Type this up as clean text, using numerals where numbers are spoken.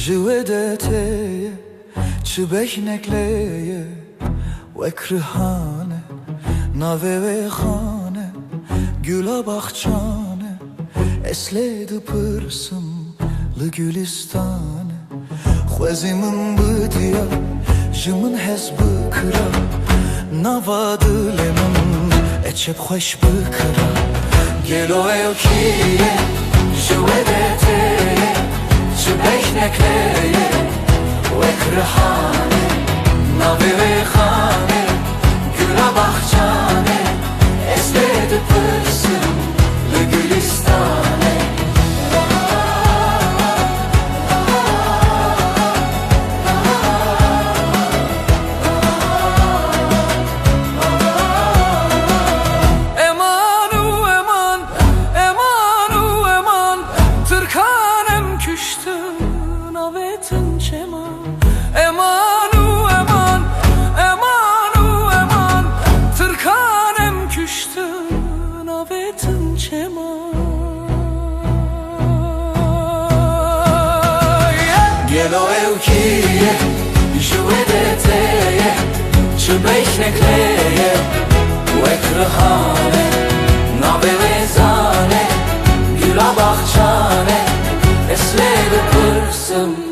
جودتي چبشنك لي وكرهانه ناوه و خانه گلا bahçane esledi pırsım lı gülistane خوزیمن بدیا جمن حزب کرا نواد لمن اچب خوش بکرا گلو اوکیه جودتي چبشنك لي وكرهانه ناوه و خانه گلا bahçane esledi pırsım lı gülistane navetin çeman emanu eman emanu eman tırkanem küştü navetin çeman gelo evkiye juvedeteye çbeşnekleye vekrahane nabevezane güla bahçane esledi pırsım